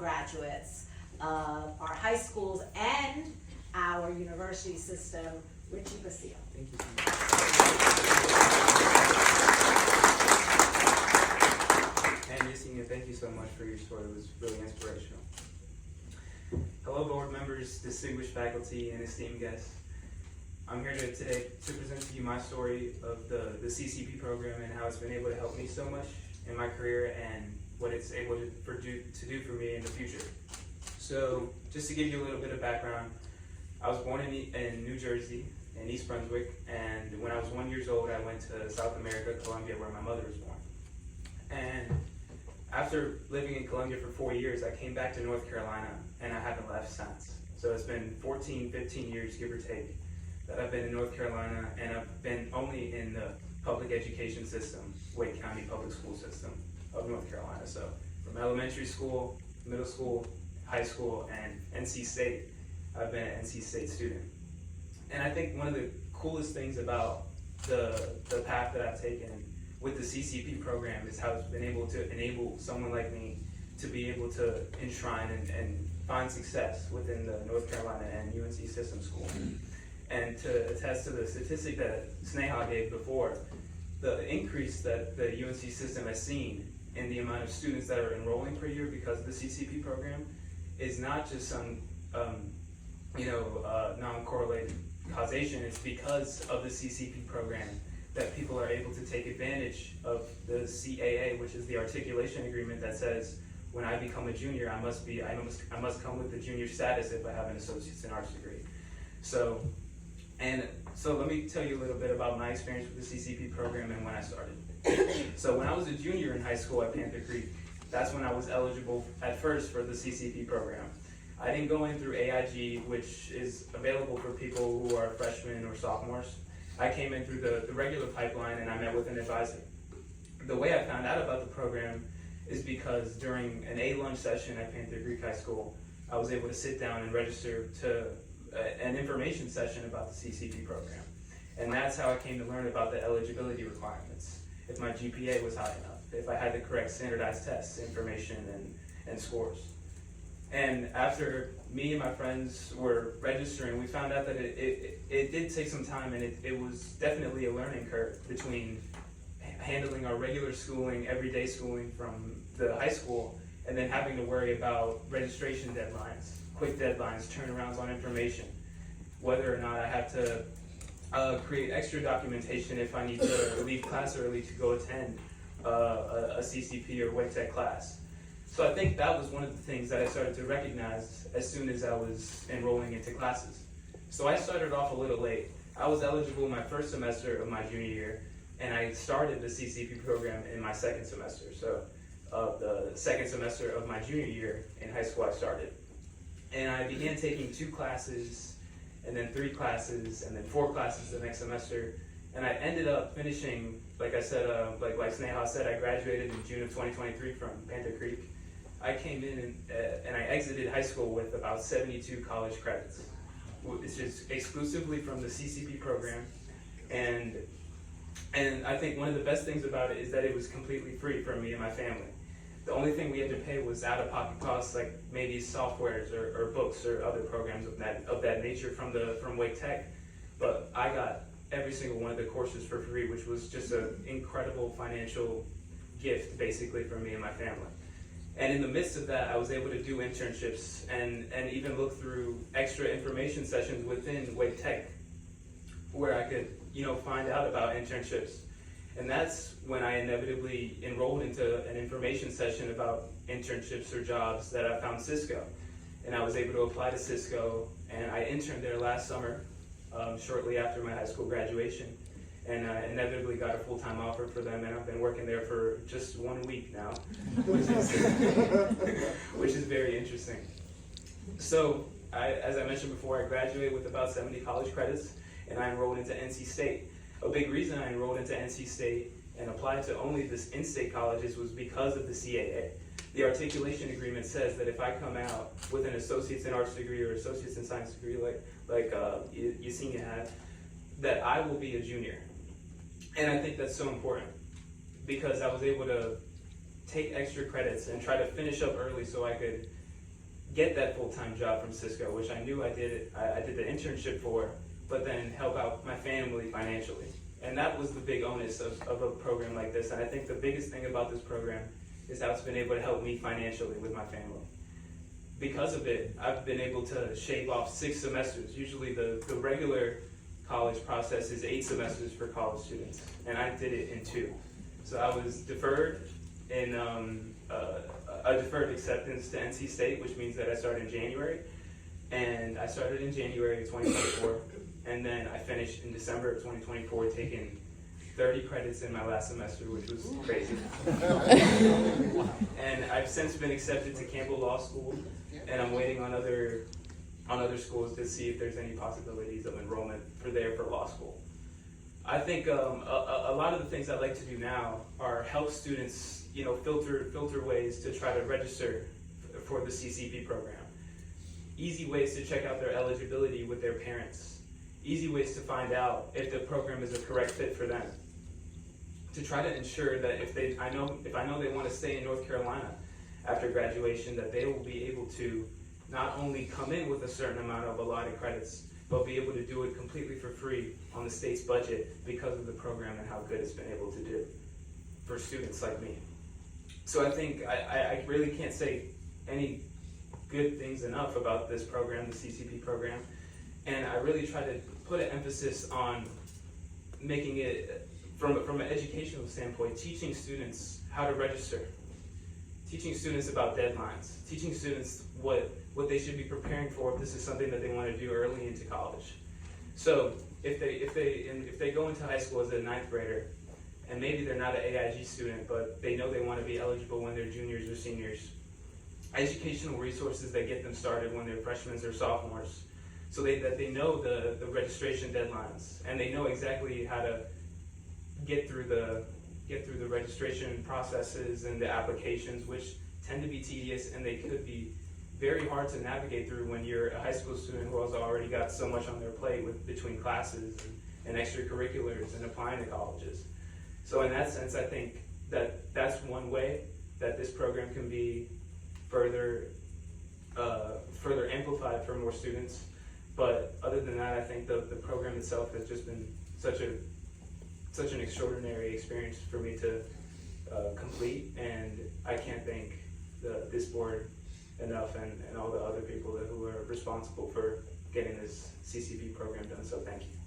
graduates of our high schools and our university system, Richie Basile. Thank you. And Yesenia, thank you so much for your story. It was really inspirational. Hello, board members, distinguished faculty, and esteemed guests. I'm here today to present to you my story of the CCP program and how it's been able to help me so much in my career and what it's able to do for me in the future. So, just to give you a little bit of background, I was born in New Jersey, in East Brunswick, and when I was 1 year old, I went to South America, Colombia, where my mother was born. And after living in Colombia for 4 years, I came back to North Carolina, and I haven't left since. So it's been 14, 15 years, give or take, that I've been in North Carolina, and I've been only in the public education system, Wake County Public School System of North Carolina. So from elementary school, middle school, high school, and NC State, I've been an NC State student. And I think one of the coolest things about the path that I've taken with the CCP program is how it's been able to enable someone like me to be able to enshrine and find success within the North Carolina and UNC system school. And to attest to the statistic that Sneha gave before, the increase that the UNC system has seen in the amount of students that are enrolling per year because of the CCP program is not just some non-correlated causation. It's because of the CCP program that people are able to take advantage of the CAA, which is the articulation agreement that says when I become a junior, I must come with the junior status if I have an associate's in arts degree. So let me tell you a little bit about my experience with the CCP program and when I started. So when I was a junior in high school at Panther Creek, that's when I was eligible at first for the CCP program. I didn't go in through AIG, which is available for people who are freshmen or sophomores. I came in through the regular pipeline and I met with an advisor. The way I found out about the program is because during an A-lunch session at Panther Creek High School, I was able to sit down and register to an information session about the CCP program. And that's how I came to learn about the eligibility requirements. If my GPA was high enough, if I had the correct standardized tests, information, and scores. And after me and my friends were registering, we found out that it did take some time, and it was definitely a learning curve between handling our regular schooling, everyday schooling from the high school, and then having to worry about registration deadlines, quick deadlines, turnarounds on information, whether or not I have to create extra documentation if I need to leave class early to go attend a CCP or Wake Tech class. So I think that was one of the things that I started to recognize as soon as I was enrolling into classes. So I started off a little late. I was eligible my first semester of my junior year, and I started the CCP program in my second semester. So the second semester of my junior year in high school I started. And I began taking 2 classes, and then 3 classes, and then 4 classes the next semester. And I ended up finishing, like I said, like Sneha said, I graduated in June of 2023 from Panther Creek. I came in and I exited high school with about 72 college credits. It's just exclusively from the CCP program. And I think one of the best things about it is that it was completely free for me and my family. The only thing we had to pay was out-of-pocket costs, like maybe softwares or books or other programs of that nature from Wake Tech. But I got every single one of the courses for free, which was just an incredible financial gift, basically, for me and my family. And in the midst of that, I was able to do internships and even look through extra information sessions within Wake Tech, where I could, find out about internships. And that's when I inevitably enrolled into an information session about internships or jobs that I found Cisco. And I was able to apply to Cisco, and I interned there last summer, shortly after my high school graduation. And I inevitably got a full-time offer for them, and I've been working there for just 1 week now, which is very interesting. So, as I mentioned before, I graduated with about 70 college credits, and I enrolled into NC State. A big reason I enrolled into NC State and applied to only this in-state colleges was because of the CAA. The articulation agreement says that if I come out with an associate's in arts degree or associate's in science degree like Yesenia had, that I will be a junior. And I think that's so important because I was able to take extra credits and try to finish up early so I could get that full-time job from Cisco, which I knew I did the internship for, but then help out my family financially. And that was the big onus of a program like this. And I think the biggest thing about this program is how it's been able to help me financially with my family. Because of it, I've been able to shave off 6 semesters. Usually the regular college process is 8 semesters for college students, and I did it in 2. So I was deferred in a deferred acceptance to NC State, which means that I started in January. And I started in January of 2024, and then I finished in December of 2024, taking 30 credits in my last semester, which was crazy. And I've since been accepted to Campbell Law School, and I'm waiting on other schools to see if there's any possibilities of enrollment for law school. I think a lot of the things I like to do now are help students, filter ways to try to register for the CCP program. Easy ways to check out their eligibility with their parents. Easy ways to find out if the program is a correct fit for them. To try to ensure that if I know they want to stay in North Carolina after graduation, that they will be able to not only come in with a certain amount of allotted credits, but be able to do it completely for free on the state's budget because of the program and how good it's been able to do for students like me. So I think I really can't say any good things enough about this program, the CCP program, and I really try to put an emphasis on making it, from an educational standpoint, teaching students how to register, teaching students about deadlines, teaching students what they should be preparing for if this is something that they want to do early into college. So if they go into high school as a 9th grader, and maybe they're not an AIG student, but they know they want to be eligible when they're juniors or seniors, educational resources that get them started when they're freshmen or sophomores, so that they know the registration deadlines, and they know exactly how to get through the registration processes and the applications, which tend to be tedious, and they could be very hard to navigate through when you're a high school student who has already got so much on their plate between classes and extracurriculars and applying to colleges. So in that sense, I think that's one way that this program can be further amplified for more students. But other than that, I think the program itself has just been such an extraordinary experience for me to complete, and I can't thank this board enough, and all the other people who are responsible for getting this CCP program done. So thank you.